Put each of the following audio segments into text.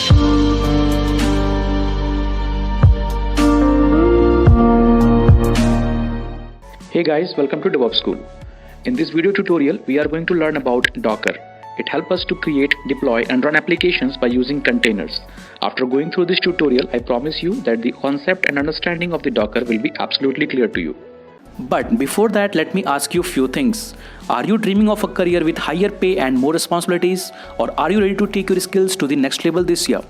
Hey guys, welcome to DevOps School. In this video tutorial, we are going to learn about Docker. It helps us to create, deploy and run applications by using containers. After going through this tutorial, I promise you that the concept and understanding of the Docker will be absolutely clear to you. But before that, let me ask you a few things. Are you dreaming of a career with higher pay and more responsibilities? Or are you ready to take your skills to the next level this year?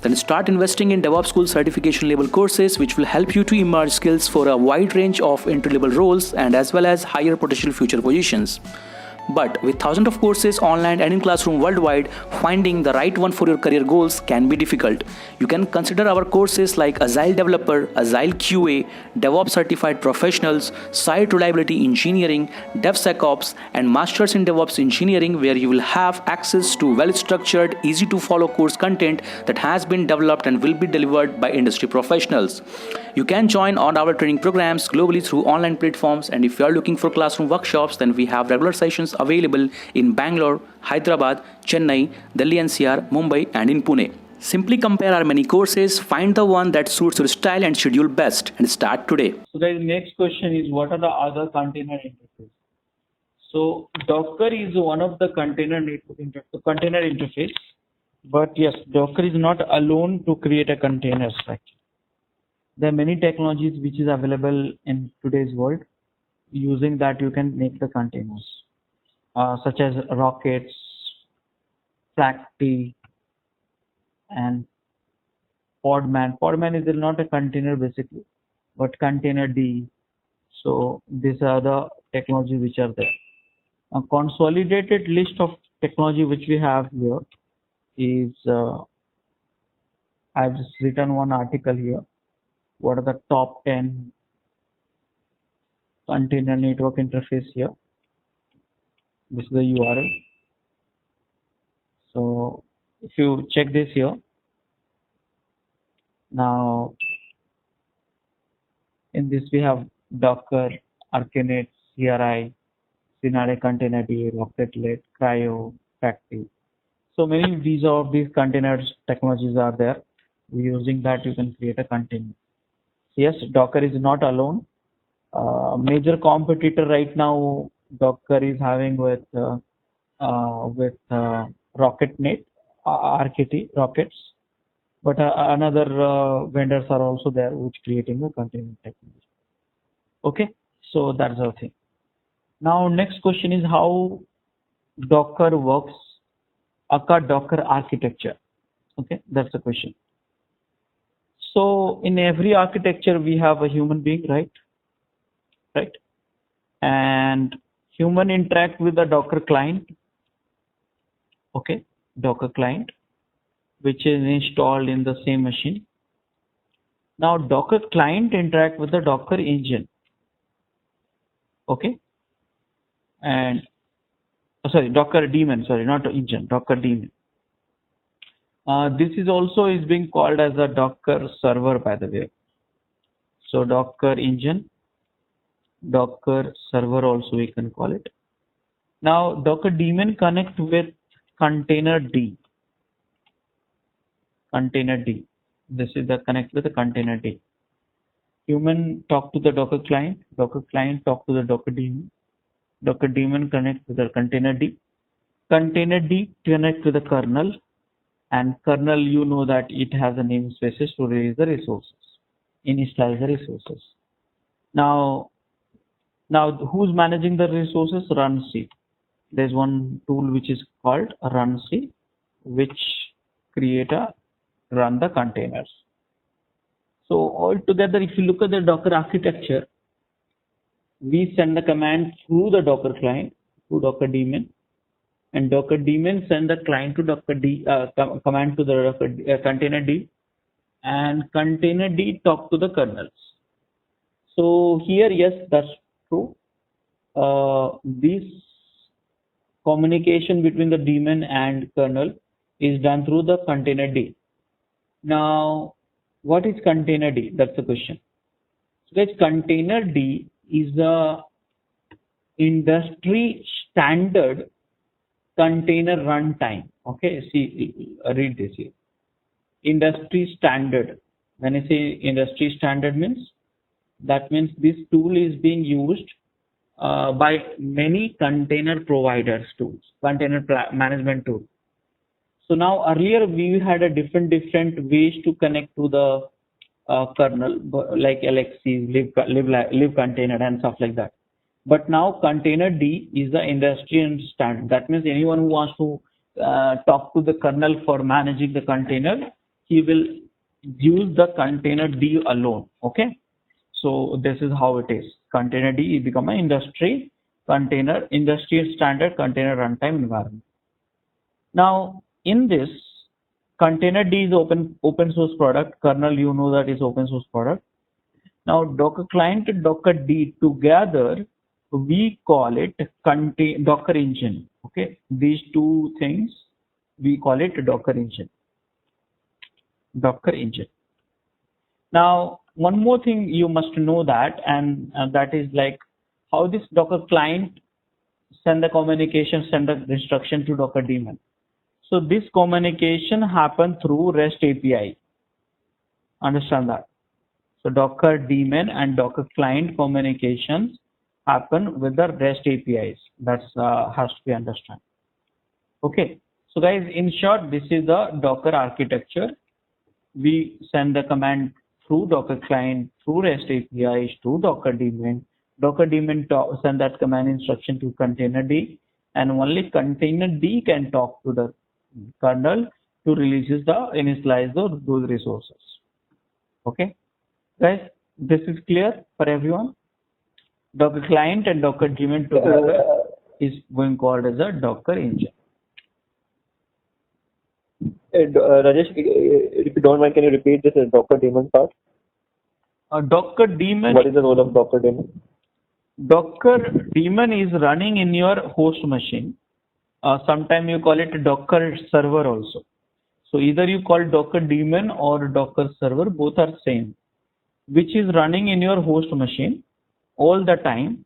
Then start investing in DevOps School certification level courses which will help you to emerge skills for a wide range of entry-level roles and as well as higher potential future positions. But with thousands of courses online and in classroom worldwide, finding the right one for your career goals can be difficult. You can consider our courses like Agile Developer, Agile QA, DevOps Certified Professionals, Site Reliability Engineering, DevSecOps, and Masters in DevOps Engineering, where you will have access to well-structured, easy-to-follow course content that has been developed and will be delivered by industry professionals. You can join on our training programs globally through online platforms, and if you are looking for classroom workshops, then we have regular sessions available in Bangalore, Hyderabad, Chennai, Delhi NCR, Mumbai and in Pune. Simply compare our many courses, find the one that suits your style and schedule best and start today. So guys, next question is, what are the other container interfaces? So Docker is one of the container interface, but yes, Docker is not alone to create a container structure. There are many technologies which is available in today's world. Using that, you can make the containers, such as Rockets, FlagT, and Podman. Podman is not a container basically, but Containerd. So these are the technologies which are there. A consolidated list of technology which we have here is, I've just written one article here. What are the top 10 container network interface here? This is the URL. So if you check this here, now in this we have Docker, Archnet, CRI, Synapse Containerd, Rocketlet, Cryo, FlagT. So many of these containers technologies are there. Using that, you can create a container. Yes, Docker is not alone. Major competitor right now Docker is having with RocketNet, RKT Rockets, but another vendors are also there which creating a container technology. Okay, so that's the thing. Now next question is how Docker works, aka Docker architecture. Okay, that's the question. So in every architecture we have a human being, right? And human interact with the Docker client. Okay, Docker client, which is installed in the same machine. Now Docker client interact with the Docker engine. Okay, and Docker daemon, not engine, Docker daemon. This is also being called as a Docker server, by the way. So Docker engine, Docker server also we can call it. Now Docker daemon connect with Containerd. This is the connect with the Containerd. Human talk to the Docker client talk to the Docker daemon connect with the Containerd. Containerd connect to the kernel, and kernel, you know that it has a namespaces to release the resources, initialize the resources. Now who's managing the resources? Runc. There's one tool which is called Runc, which run the containers. So altogether, if you look at the Docker architecture, we send the command through the Docker client to Docker daemon, and Docker daemon send the client to command to the Containerd, and Containerd talk to the kernels. So here, yes, that's true. This communication between the daemon and kernel is done through the Containerd. Now, what is Containerd? That's the question. So guys, Containerd is the industry standard container runtime. Okay, see, read this here. industry standard. When I say industry standard means, that means this tool is being used by many container providers tools, container management tool. So now earlier we had a different ways to connect to the kernel, like LXC, live container and stuff like that. But now Containerd is the industry standard. That means anyone who wants to talk to the kernel for managing the container, he will use the Containerd alone. Okay. So this is how it is. Containerd is become an industry standard container runtime environment. Now in this, Containerd is open source product. Kernel, you know that is open source product. Now Docker client and Dockerd together, we call it Docker engine. Okay, these two things we call it Docker engine. Docker engine. Now one more thing you must know that, and that is like how this Docker client send the instruction to Docker daemon. So this communication happen through REST API. Understand that. So Docker daemon and Docker client communications happen with the REST APIs. That's has to be understood. Okay. So guys, in short, this is the Docker architecture. We send the command through Docker client, through REST APIs to Docker daemon. Docker daemon send that command instruction to Containerd, and only Containerd can talk to the kernel to initialize those resources. Okay, guys, this is clear for everyone. Docker client and Docker daemon together is going called as a Docker engine. Rajesh, if you don't mind, can you repeat this Docker daemon part? Docker daemon. What is the role of Docker daemon? Docker daemon is running in your host machine. Sometimes you call it Docker server also. So either you call Docker daemon or Docker server, both are same, which is running in your host machine all the time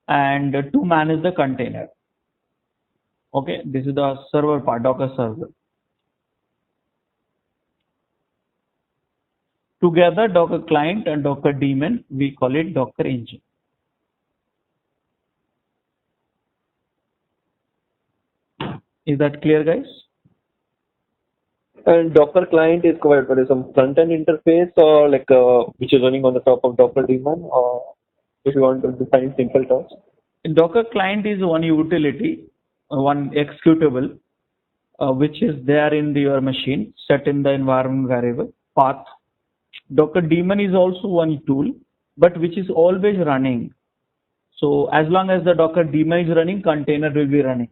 and to manage the container. Okay, this is the server part, Docker server. Together, Docker client and Docker daemon, we call it Docker engine. Is that clear, guys? And Docker client is covered by some front-end interface or like which is running on the top of Docker daemon, or if you want to define simple terms. Docker client is one utility, one executable, which is there in your machine, set in the environment variable path. Docker daemon is also one tool, but which is always running. So as long as the Docker daemon is running, container will be running.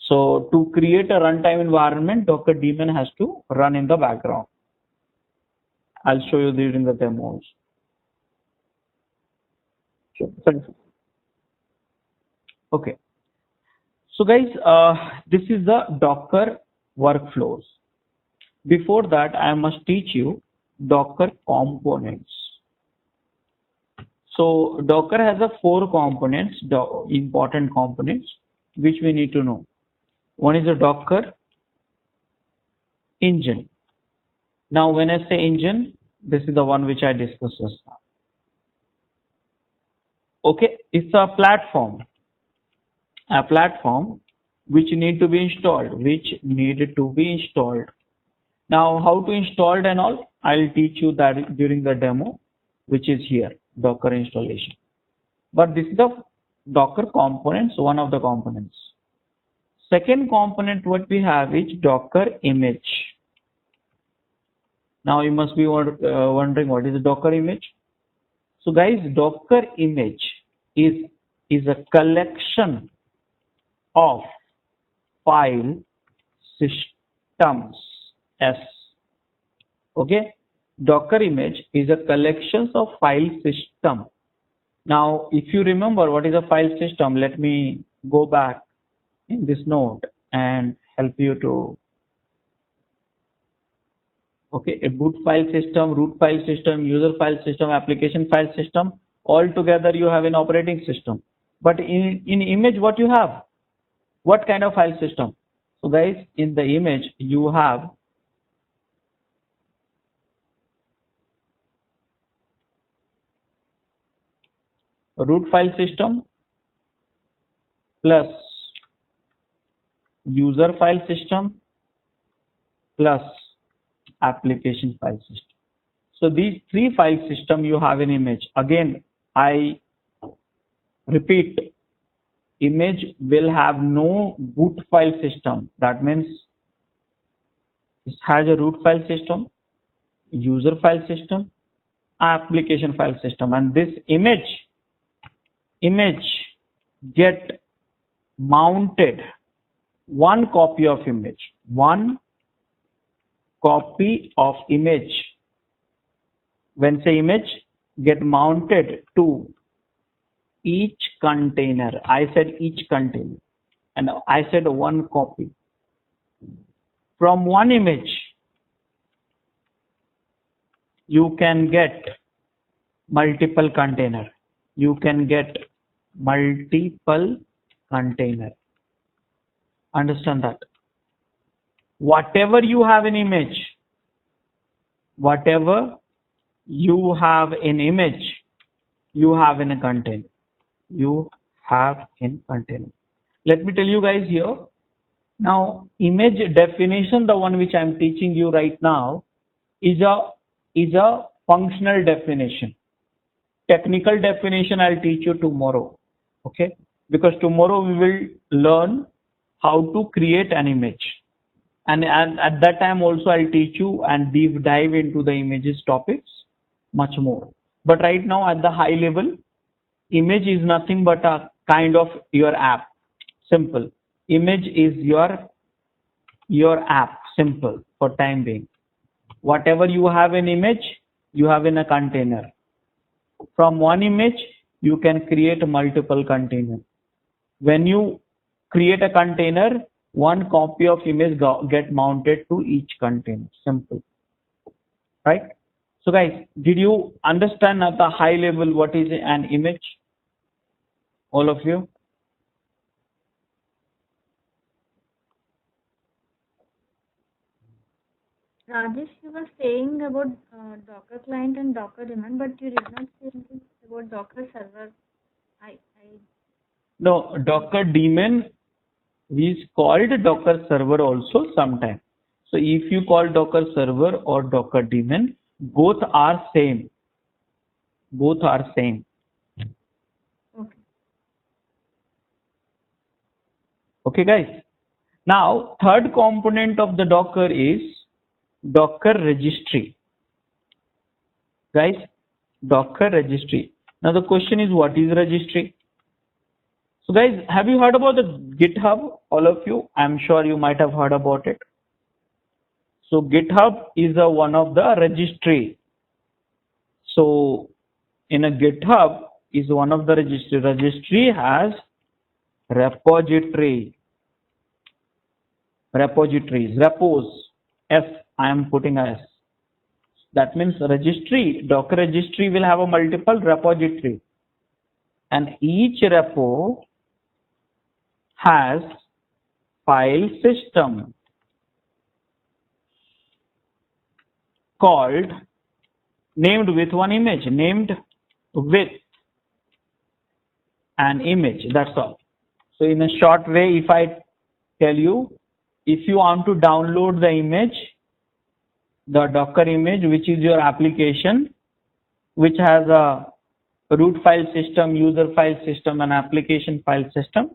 So to create a runtime environment, Docker daemon has to run in the background. I'll show you during the demos. Sure. Thanks. Okay. So guys, this is the Docker workflows. Before that, I must teach you Docker components. So Docker has a 4 components, important components, which we need to know. One is a Docker engine. Now, when I say engine, this is the one which I discussed just now. Okay, it's a platform which need to be installed, Now, how to install it and all, I'll teach you that during the demo, which is here, Docker installation. But this is the Docker components, one of the components. Second component what we have is Docker image. Now you must be wondering what is a Docker image. So guys, Docker image is a collection of file systems. Okay, Docker image is a collection of file system. Now, if you remember what is a file system, let me go back in this note and help you to. Okay, a boot file system, root file system, user file system, application file system, all together you have an operating system. But in image, what you have? What kind of file system? So guys, in the image you have root file system plus user file system plus application file system. So these three file system you have an image. Again, I repeat, image will have no boot file system. That means it has a root file system, user file system, application file system, and this image get mounted one copy of image when say image get mounted to each container. I said each container, and I said one copy. From one image you can get multiple container. Understand that. Whatever you have an image, you have in a container. Let me tell you guys here. Now, image definition, the one which I am teaching you right now, is a functional definition. Technical definition I'll teach you tomorrow. Okay? Because tomorrow we will learn how to create an image. And at that time also I'll teach you and deep dive into the images topics much more. But right now at the high level, image is nothing but a kind of your app. Simple. Image is your app. Simple for time being. Whatever you have an image, you have in a container. From one image, you can create multiple containers. When you create a container, one copy of image get mounted to each container. Simple. Right? So guys, did you understand at the high level what is an image? All of you? Rajesh, you were saying about Docker client and Docker daemon, but you did not say anything about Docker server. No, Docker daemon is called Docker server also sometimes. So if you call Docker server or Docker daemon, both are same. Okay. Okay, guys. Now, third component of the Docker is Docker registry. Guys, Docker registry. Now the question is, what is registry? So guys, have you heard about the GitHub? All of you, I'm sure you might have heard about it. So GitHub is one of the registry. So in a GitHub is one of the registry. Registry has repositories, repos. S, I am putting a S. That means registry, Docker registry will have a multiple repository, and each repo has file system called, named with one image, named with an image. That's all. So in a short way, if I tell you, if you want to download the image, the Docker image, which is your application, which has a root file system, user file system, and application file system,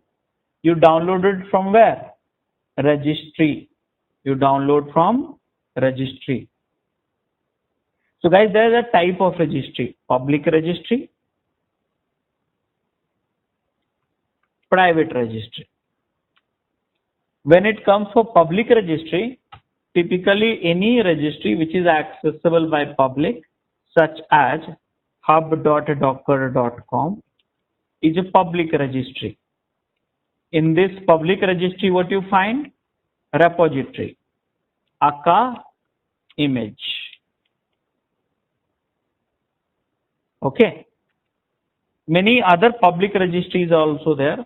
you download it from where? Registry. You download from registry. So guys, there is a type of registry: public registry, private registry. When it comes for public registry, typically any registry which is accessible by public, such as hub.docker.com, is a public registry. In this public registry, what you find? Repository, aka image. Okay. Many other public registries are also there,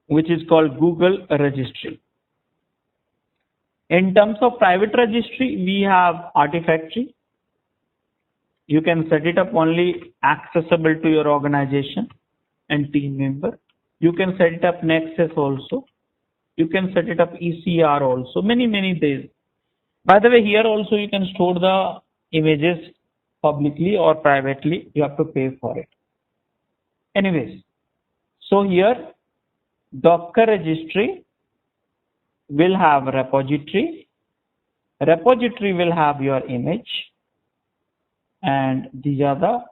which is called Google registry. In terms of private registry, we have Artifactory, You can set it up only accessible to your organization and team member. You can set it up Nexus also. You can set it up ECR also. Many days. By the way, here also you can store the images publicly or privately. You have to pay for it. Anyways, so here Docker registry will have repository. Repository will have your image, and these are the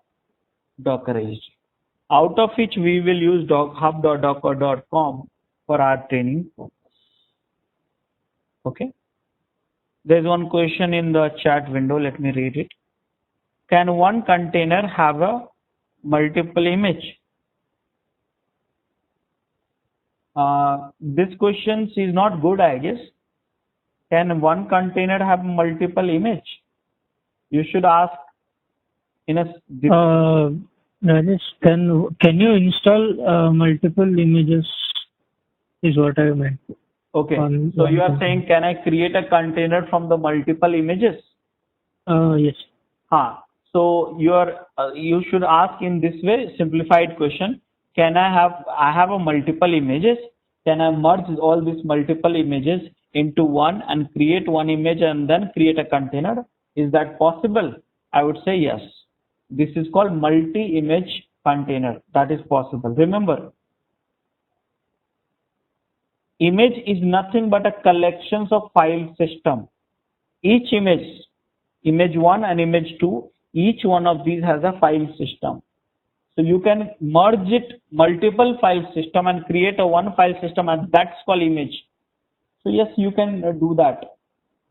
Docker registry, out of which we will use hub.docker.com for our training purpose. Okay. There's one question in the chat window. Let me read it. Can one container have a multiple image? This question is not good, I guess. Can one container have multiple image? You should ask in a Rajesh, can you install multiple images is what I meant. Okay, so you are saying, can I create a container from the multiple images? Yes. So you should ask in this way, simplified question. I have a multiple images. Can I merge all these multiple images into one and create one image and then create a container? Is that possible? I would say yes. This is called multi-image container. That is possible. Remember, image is nothing but a collection of file system. Each image 1 and image 2, each one of these has a file system. So you can merge it multiple file system and create a one file system, and that's called image. So yes, you can do that.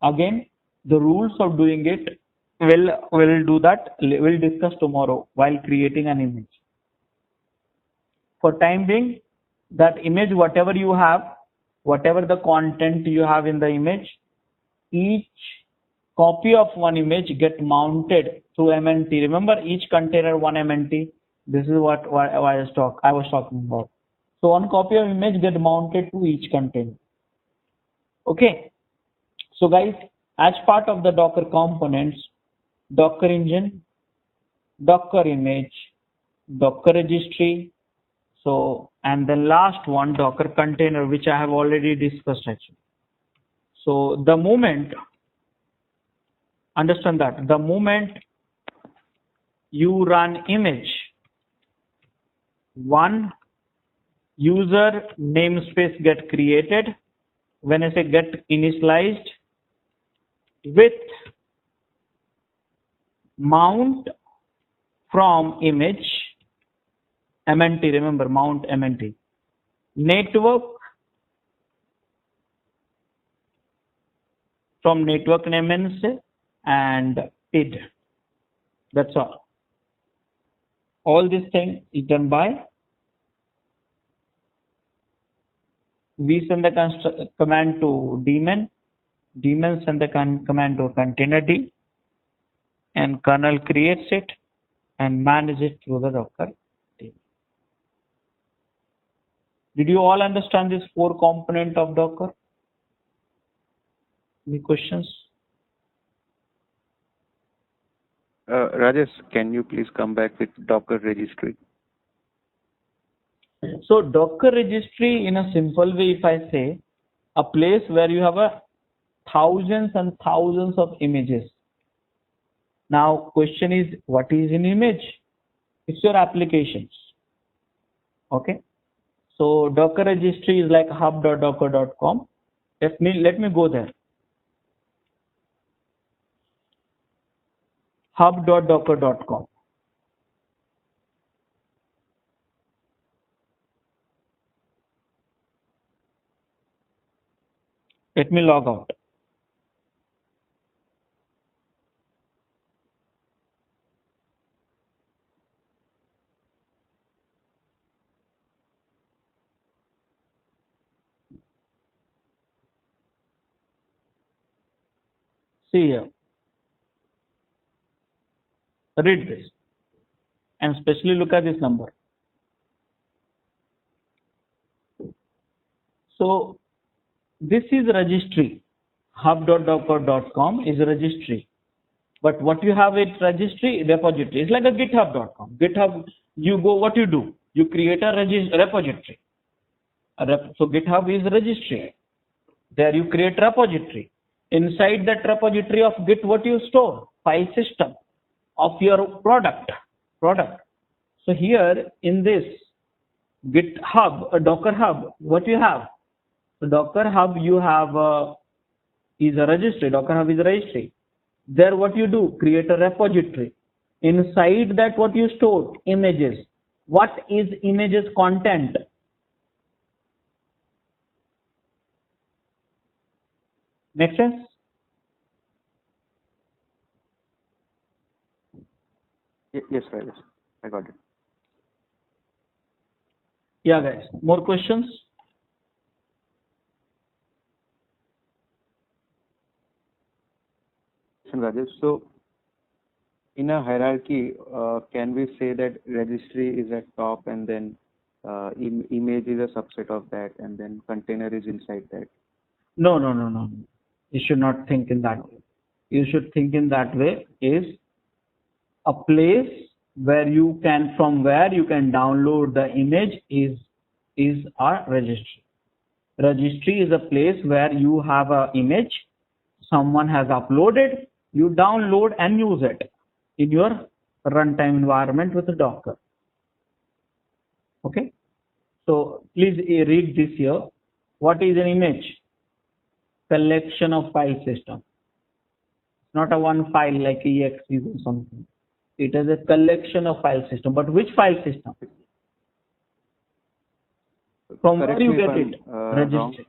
Again, the rules of doing it we'll discuss tomorrow while creating an image. For time being, that image, whatever you have, whatever the content you have in the image, each copy of one image get mounted through MNT. Remember, each container one MNT. This is what I was talking about. So one copy of image get mounted to each container. Okay. So guys, as part of the Docker components, Docker engine, Docker image, Docker registry, and the last one, Docker container, which I have already discussed actually. So the moment, understand that, the moment you run image, one user namespace get created. When I say get initialized, with mount from image MNT, remember mount MNT, network from network MNC and PID. That's all. All this thing is done by, we send the command to daemon send the command to containerd, and kernel creates it and manages it through the Docker. Did you all understand this 4 component of Docker? Any questions? Rajesh, can you please come back with Docker registry? So Docker registry, in a simple way, if I say, a place where you have thousands and thousands of images. Now question is, what is an image? It's your applications. Okay. So Docker registry is like hub.docker.com. Let me go there. hub.docker.com. Let me log out. See here. Read this and especially look at this number. So this is registry. hub.docker.com is a registry. But what you have is registry, repository. It's like a github.com. GitHub, you go, what you do? You create a repository. So GitHub is registry. There you create repository. Inside that repository of Git, what you store? File system of your product. So here in this GitHub, Docker Hub, what you have? So Docker Hub, you have is a registry. Docker Hub is a registry. There what you do? Create a repository. Inside that what you store? Images. What is images content? Make sense? Yes, Rajesh. I got it. Yeah, guys. More questions? Rajesh, so in a hierarchy, can we say that registry is at top and then image is a subset of that and then container is inside that? No. You should not think in that way. You should think in that way is a place where you can, from where you can download the image is a registry. Registry is a place where you have an image, someone has uploaded, you download and use it in your runtime environment with Docker. Okay. So please read this here. What is an image? Collection of file system. Not a one file like exe or something. It is a collection of file system. But which file system? From where you get it? Registry.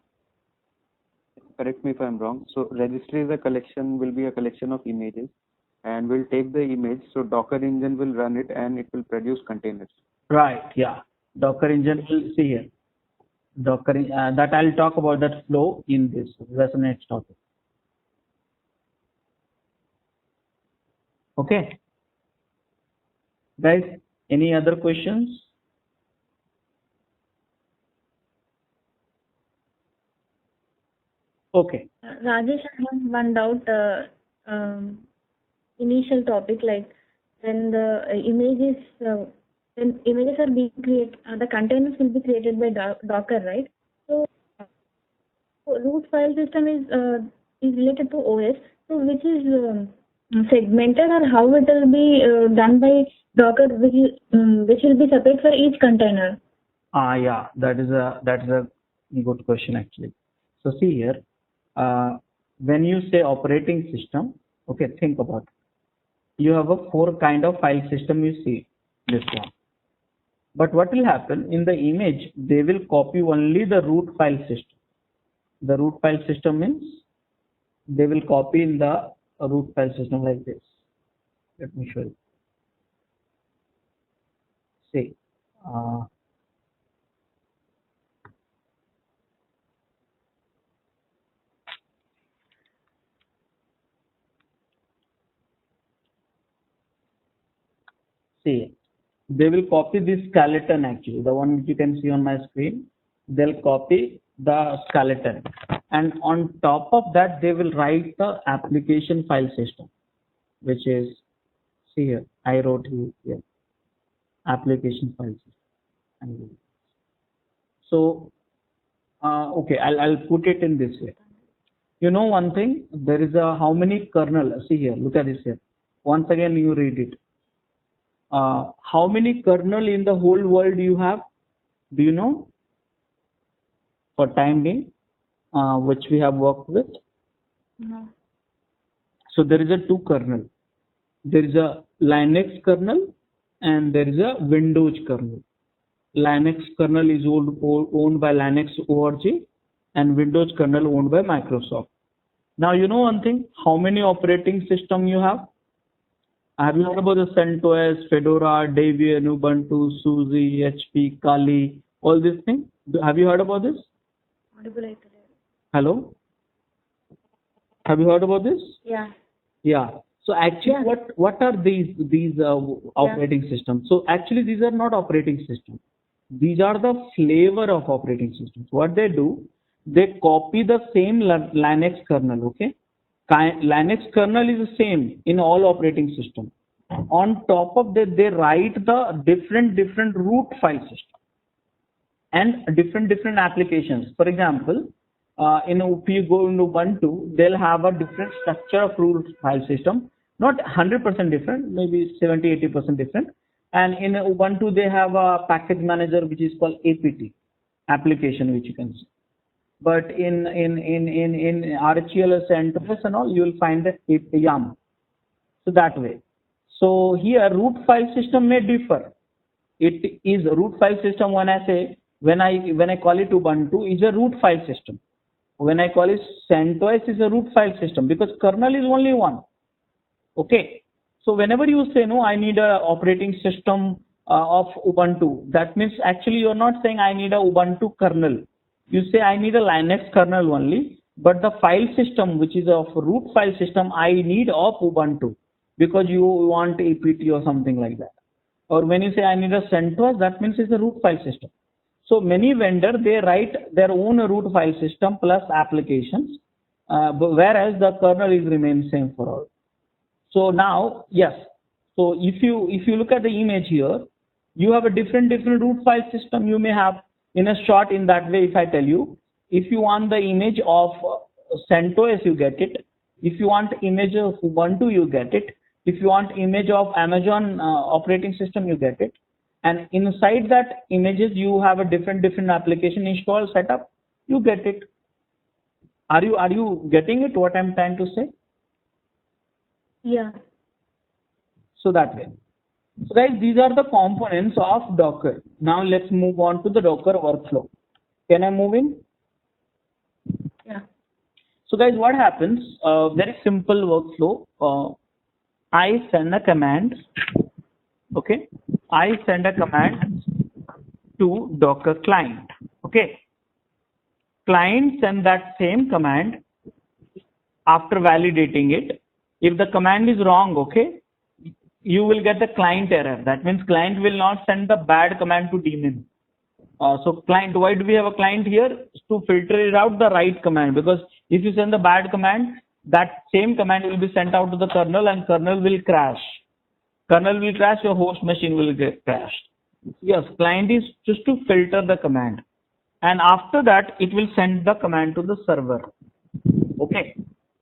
Correct me if I'm wrong. So registry is a collection, will be a collection of images, and we'll take the image. So Docker engine will run it and it will produce containers. Right. Yeah. Docker engine will see here. Docker that I'll talk about that flow in this. That's the next topic. Okay. Guys, any other questions? Okay. Rajesh, I have one doubt. Initial topic, like when the images are being created, the containers will be created by Docker, right? So root file system is related to OS. So which is segmented, or how it will be done by Docker, which will be separate for each container? Yeah, that is a good question actually. So see here, when you say operating system, okay, think about it. You have a 4 kind of file system, you see this one. But what will happen in the image, they will copy only the root file system. The root file system means they will copy in the root file system like this. Let me show you. See, they will copy this skeleton actually, the one which you can see on my screen. They'll copy the skeleton, and on top of that they will write the application file system, which is, see here, I wrote here, application file system. So okay, I'll put it in this way. You know one thing, there is a how many kernel, see here, look at this here. Once again you read it. How many kernel in the whole world you have? Do you know? For time being, which we have worked with? No. So there is a 2 kernel. There is a Linux kernel and there is a Windows kernel. Linux kernel is owned by Linux.org and Windows kernel owned by Microsoft. Now you know one thing, how many operating system you have? Have you heard about the CentOS, Fedora, Debian, Ubuntu, SUSE, HP, Kali, all these things? Have you heard about this? Hello? Have you heard about this? Yeah. Yeah. So actually, Yeah. what are these operating systems? So actually, these are not operating systems. These are the flavor of operating systems. What they do, they copy the same Linux kernel. Okay. Linux kernel is the same in all operating systems. On top of that, they write the different root file system and different applications. For example, if you go into Ubuntu, they'll have a different structure of root file system, not 100% different, maybe 70-80% different. And in Ubuntu, they have a package manager which is called apt application, which you can see. But in RHEL or CentOS and all, you will find the YAM. So that way. So here root file system may differ. It is a root file system when I call it Ubuntu is a root file system. When I call it CentOS is a root file system because kernel is only one. Okay. So whenever you say no, I need a operating system of Ubuntu, that means actually you're not saying I need a Ubuntu kernel. You say I need a Linux kernel only, but the file system which is of root file system I need of Ubuntu because you want apt or something like that. Or when you say I need a CentOS, that means it's a root file system. So many vendors, they write their own root file system plus applications, whereas the kernel is remains same for all. So now, yes. So if you look at the image here, you have a different root file system. You may have in a short in that way. If I tell you, if you want the image of CentOS, you get it. If you want image of Ubuntu, you get it. If you want image of Amazon operating system, you get it. And inside that images, you have a different application install setup. You get it. Are you getting it? What I'm trying to say? Yeah. So that way. So guys, these are the components of Docker. Now let's move on to the Docker workflow. Can I move in? Yeah. So guys, what happens? Very simple workflow. I send a command. Okay. I send a command to Docker client. Okay. Client send that same command after validating it. If the command is wrong, okay, you will get the client error. That means client will not send the bad command to daemon. So client, why do we have a client here? To filter it out the right command, because if you send the bad command, that same command will be sent out to the kernel and kernel will crash. Kernel will crash, your host machine will get crashed. Yes, client is just to filter the command. And after that, it will send the command to the server. Okay.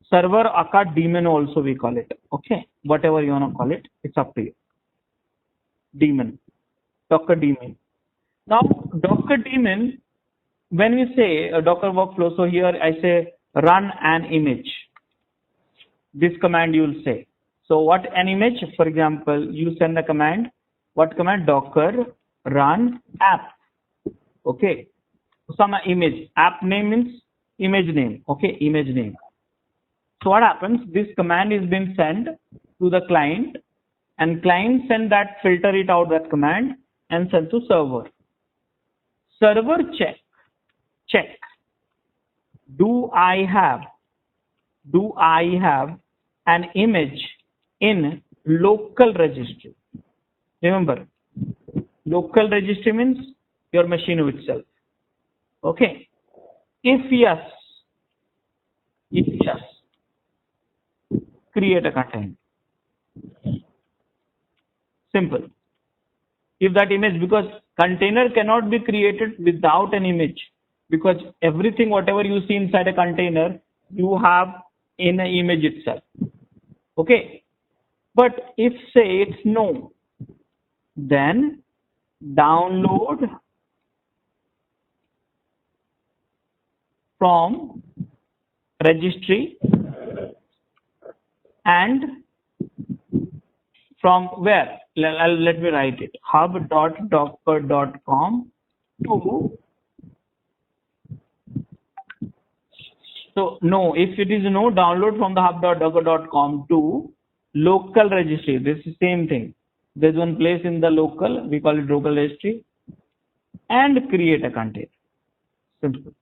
Server aka daemon also we call it. Okay. Whatever you want to call it, it's up to you. Daemon. Docker daemon. Now, Docker daemon, when we say a Docker workflow, so here I say run an image. This command you will say. So what an image? For example, you send a command. What command? Docker run app. Okay. Some image. App name means image name. Okay. Image name. So what happens? This command is being sent to the client, and client send that, filter it out that command and send to server. Server check. Do I have an image in local registry? Remember, local registry means your machine itself. Okay. If yes, create a container. Simple. If that image, because container cannot be created without an image, because everything whatever you see inside a container you have in an image itself. Okay. But if say it's no, then download from registry and from where? Let me write it. hub.docker.com to, so no, if it is no, download from the hub.docker.com to local registry. This is same thing. There's one place in the local, we call it local registry, and create a container. Simple.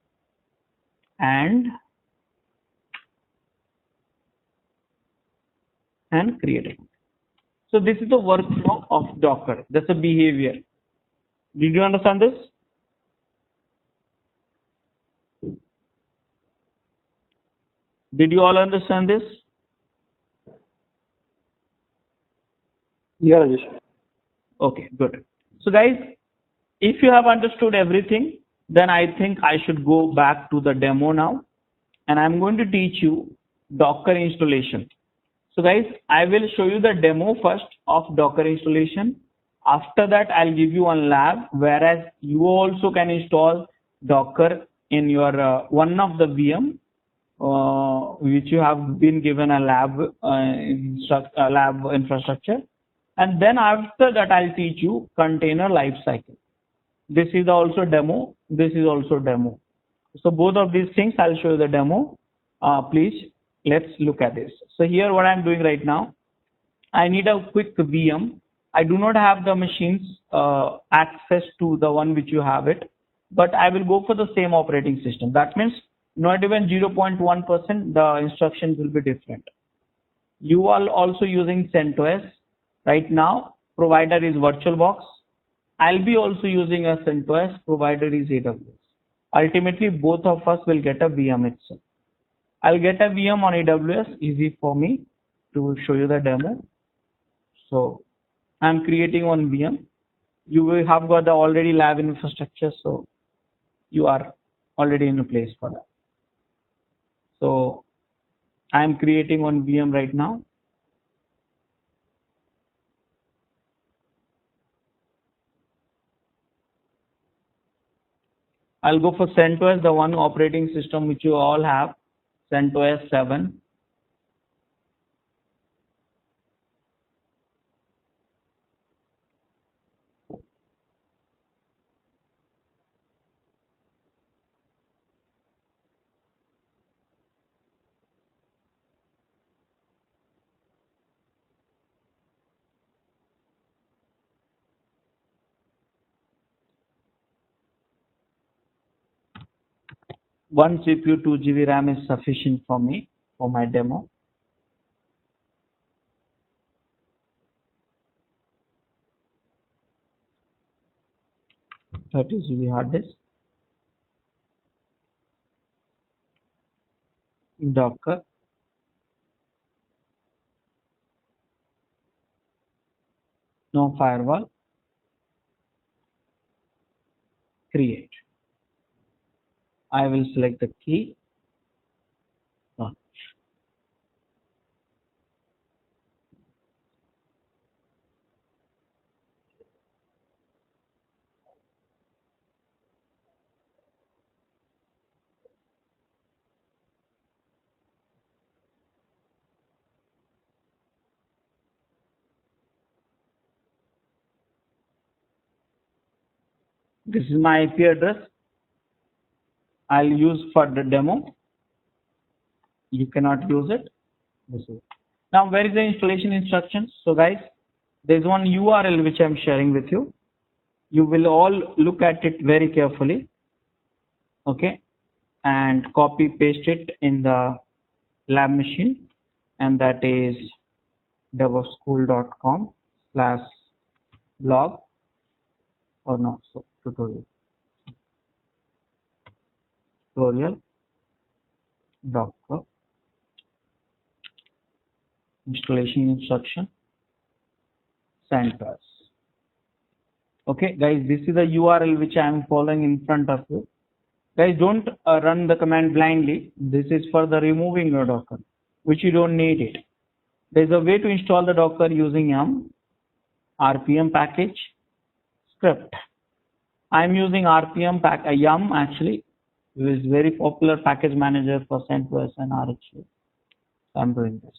And create it. So this is the workflow of Docker. That's a behavior. Did you understand this? Did you all understand this? Yeah, Rajesh. Okay, good. So guys, if you have understood everything, then I think I should go back to the demo now, and I'm going to teach you Docker installation. So guys, I will show you the demo first of Docker installation. After that, I'll give you one lab, whereas you also can install Docker in your one of the VM, which you have been given a lab infrastructure. And then after that, I'll teach you container lifecycle. This is also demo. This is also demo. So both of these things, I'll show you the demo. Please, let's look at this. So here what I'm doing right now, I need a quick VM. I do not have the machines access to the one which you have it, but I will go for the same operating system. That means not even 0.1%, the instructions will be different. You are also using CentOS. Right now, provider is VirtualBox. I'll be also using a CentOS, provider is AWS. Ultimately, both of us will get a VM itself. I'll get a VM on AWS, easy for me to show you the demo. So I'm creating one VM. You will have got the already lab infrastructure, so you are already in a place for that. So I'm creating one VM right now. I'll go for CentOS, the one operating system which you all have, CentOS 7. One CPU, 2 GB RAM is sufficient for me for my demo. That is GB hard disk. Docker. No firewall. Create. I will select the key. Launch. This is my IP address I'll use for the demo. You cannot use it. This is. Now, where is the installation instructions? So guys, there's one URL which I'm sharing with you. You will all look at it very carefully. Okay. And copy paste it in the lab machine. And that is devopschool.com/blog or no, so tutorial Docker installation instruction CentOS. Okay guys, this is the URL which I am following in front of you. Guys, don't run the command blindly. This is for the removing your Docker, which you don't need it. There's a way to install the Docker using yum rpm package script. I'm using yum actually. It is very popular package manager for CentOS and RHEL. So I'm doing this.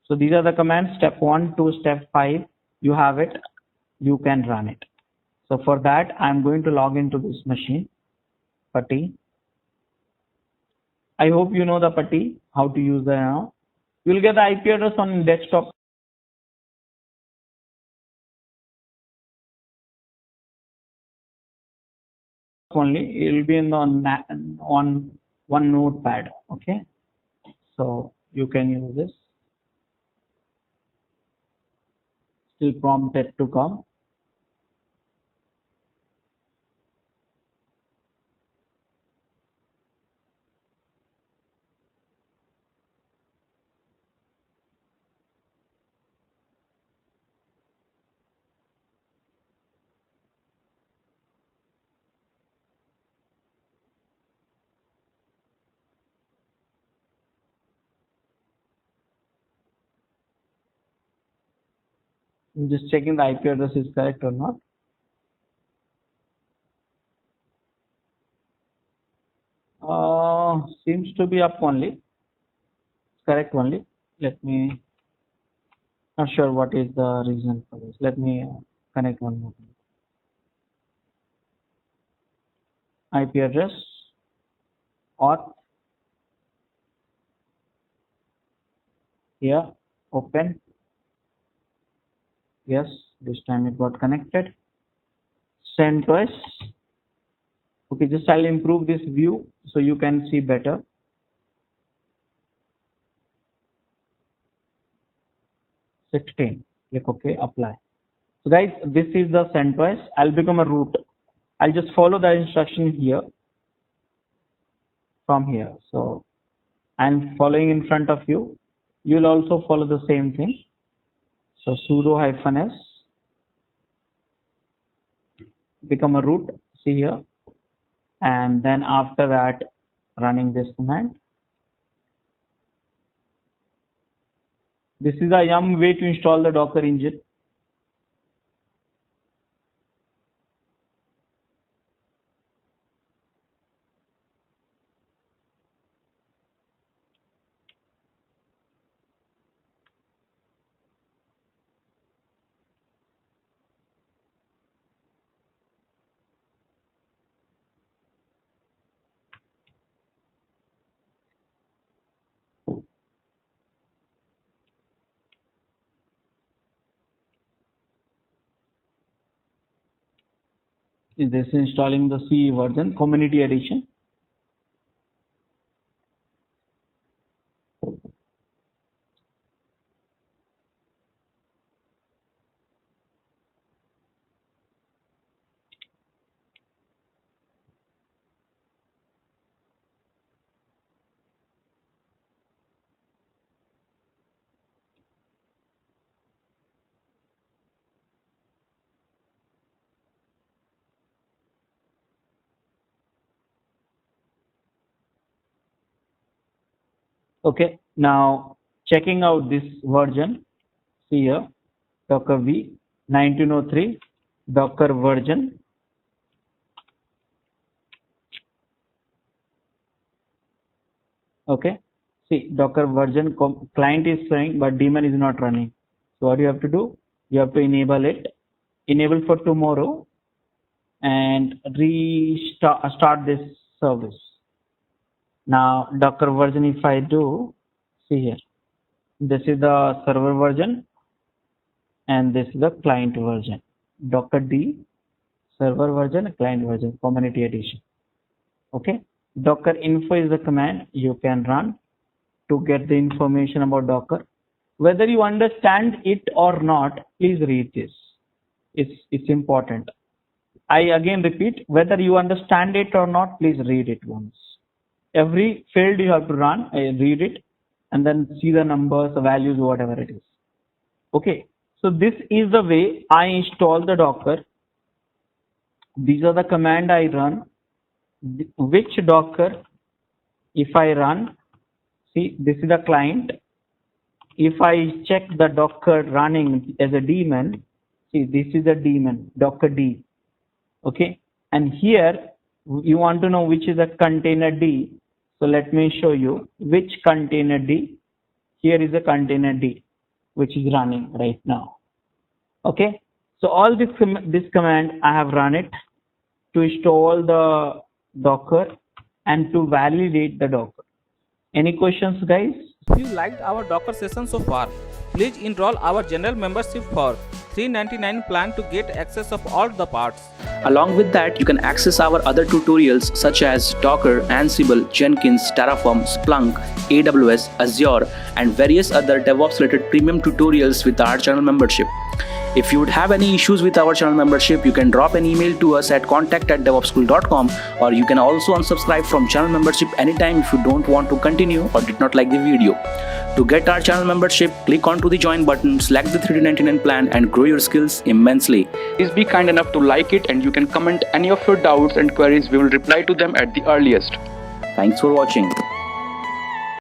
So these are the commands, step 1 to step 5. You have it. You can run it. So for that, I'm going to log into this machine, PuTTY. I hope you know the PuTTY, how to use the now. You'll get the IP address on desktop. Only it will be in the on one notepad. Okay, so you can use this. Still prompted to come. I'm just checking the IP address is correct or not. Seems to be up only. Correct only. Let me. Not sure what is the reason for this. Let me connect one more. IP address. Auth. Here. Open. Yes. This time it got connected. CentOS. Okay, just I'll improve this view so you can see better. Click OK, apply. So guys, this is the CentOS. I'll become a root. I'll just follow the instruction here from here. So I'm following in front of you. You'll also follow the same thing. So sudo -s, become a root, see here. And then after that, running this command. This is a yum way to install the Docker engine. This is installing the CE version, Community Edition. Okay, now checking out this version, see here, Docker V 1903, Docker version. Okay, see Docker version client is showing, but daemon is not running. So what you have to do? You have to enable it, enable for tomorrow, and start this service. Now Docker version, if I do, see here, this is the server version and this is the client version. Docker D, server version, client version, Community Edition. Okay, Docker info is the command you can run to get the information about Docker. Whether you understand it or not, please read this. It's important. I again repeat, whether you understand it or not, please read it once. Every field you have to run, read it, and then see the numbers, the values, whatever it is. Okay, so this is the way I install the Docker. These are the command I run. Which Docker, if I run, see this is the client. If I check the Docker running as a daemon, see this is the daemon, Docker D. Okay, and here you want to know which is a container D. So let me show you which container D. Here is a container D, which is running right now. Okay, so all this command I have run it to install the Docker and to validate the Docker. Any questions, guys? If you liked our Docker session so far, please enroll our general membership for $399 plan to get access of all the parts. Along with that, you can access our other tutorials such as Docker, Ansible, Jenkins, Terraform, Splunk, AWS, Azure, and various other DevOps related premium tutorials with our channel membership. If you would have any issues with our channel membership, you can drop an email to us at contact@devopsschool.com, or you can also unsubscribe from channel membership anytime if you don't want to continue or did not like the video. To get our channel membership, click onto the join button, select the $399 plan and grow your skills immensely. Please be kind enough to like it, and you can comment any of your doubts and queries. We will reply to them at the earliest. Thanks for watching.